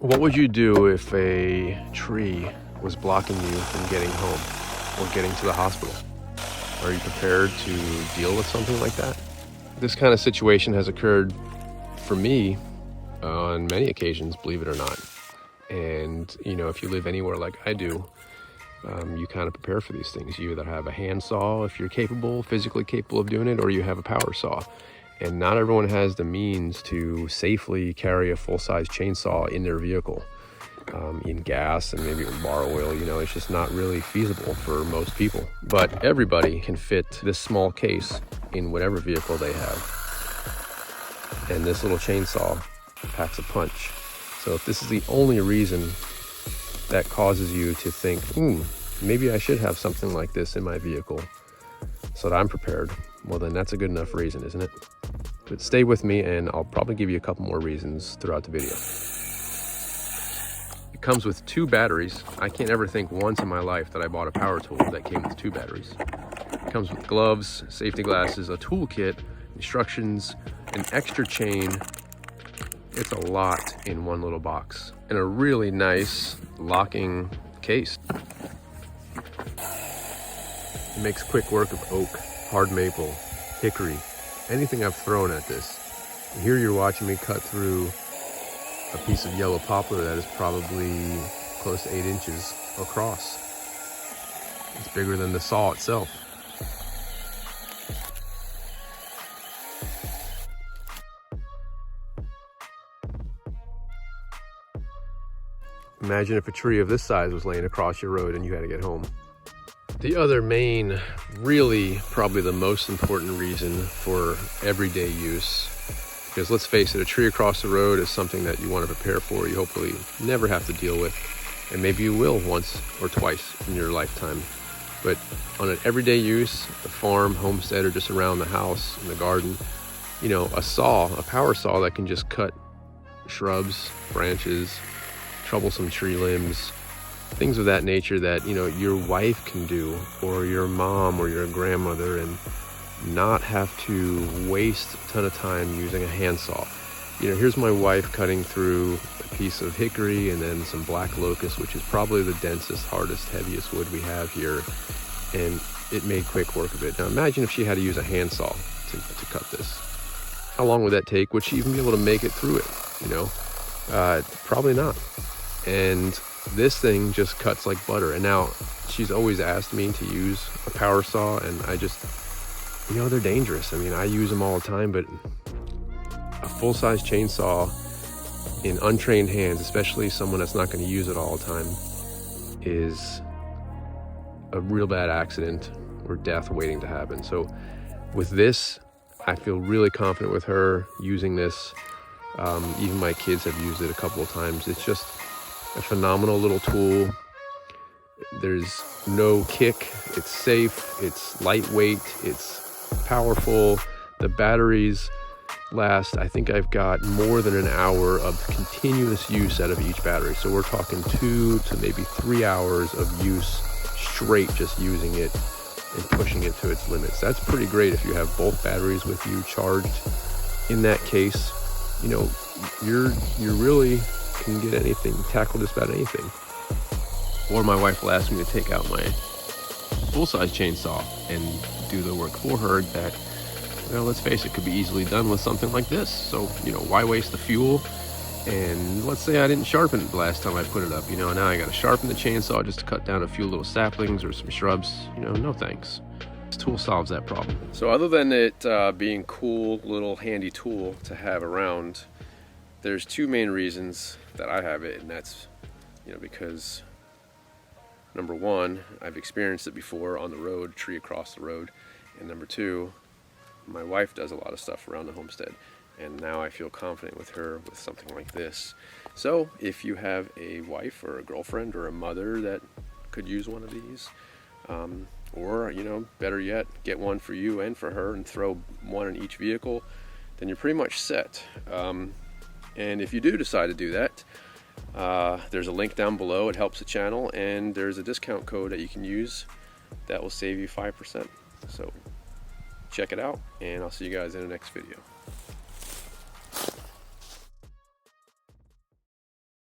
What would you do if a tree was blocking you from getting home or getting to the hospital? Are you prepared to deal with something like that? This kind of situation has occurred for me on many occasions, believe it or not. And, you know, if you live anywhere like I do, you kind of prepare for these things. You either have a handsaw if you're capable, physically capable of doing it, or you have a power saw. And not everyone has the means to safely carry a full-size chainsaw in their vehicle, in gas and maybe even bar oil. You know, it's just not really feasible for most people. But everybody can fit this small case in whatever vehicle they have. And this little chainsaw packs a punch. So if this is the only reason that causes you to think, maybe I should have something like this in my vehicle so that I'm prepared, well then that's a good enough reason, isn't it? But stay with me and I'll probably give you a couple more reasons throughout the video. It comes with 2 batteries. I can't ever think once in my life that I bought a power tool that came with 2 batteries. It comes with gloves, safety glasses, a toolkit, instructions, an extra chain. It's a lot in one little box, and a really nice locking case. It makes quick work of oak, hard maple, hickory, anything I've thrown at this. And here you're watching me cut through a piece of yellow poplar that is probably close to 8 inches across. It's bigger than the saw itself. Imagine if a tree of this size was laying across your road and you had to get home. The other main, really probably the most important reason for everyday use, because let's face it, a tree across the road is something that you want to prepare for, you hopefully never have to deal with, and maybe you will once or twice in your lifetime. But on an everyday use, the farm, homestead, or just around the house, in the garden, you know, a saw, a power saw that can just cut shrubs, branches, troublesome tree limbs, things of that nature that, you know, your wife can do, or your mom or your grandmother, and not have to waste a ton of time using a handsaw. You know, here's my wife cutting through a piece of hickory and then some black locust, which is probably the densest, hardest, heaviest wood we have here, and it made quick work of it. Now imagine if she had to use a handsaw to cut this. How long would that take? Would she even be able to make it through it? You know, probably not. And this thing just cuts like butter. And now she's always asked me to use a power saw, and I just, you know, they're dangerous. I mean, I use them all the time, but a full-size chainsaw in untrained hands, especially someone that's not going to use it all the time, is a real bad accident or death waiting to happen. So with this, I feel really confident with her using this. Even my kids have used it a couple of times. It's just a phenomenal little tool. There's no kick, it's safe, it's lightweight, it's powerful. The batteries last, I think I've got more than an hour of continuous use out of each battery. So we're talking 2 to maybe 3 hours of use straight, just using it and pushing it to its limits. That's pretty great if you have both batteries with you charged. In that case, you know, you're really can get anything, tackle just about anything. Or my wife will ask me to take out my full-size chainsaw and do the work for her that, well, let's face it, could be easily done with something like this. So, you know, why waste the fuel? And let's say I didn't sharpen it the last time I put it up, you know, now I got to sharpen the chainsaw just to cut down a few little saplings or some shrubs. You know, no thanks. This tool solves that problem. So other than it being cool, little handy tool to have around, there's 2 main reasons that I have it, and that's, you know, because number 1, I've experienced it before on the road, tree across the road, and number 2, my wife does a lot of stuff around the homestead, and now I feel confident with her with something like this. So if you have a wife or a girlfriend or a mother that could use one of these, or, you know, better yet, get one for you and for her and throw one in each vehicle, then you're pretty much set. And if you do decide to do that, there's a link down below. It helps the channel, and there's a discount code that you can use that will save you 5%. So check it out, and I'll see you guys in the next video.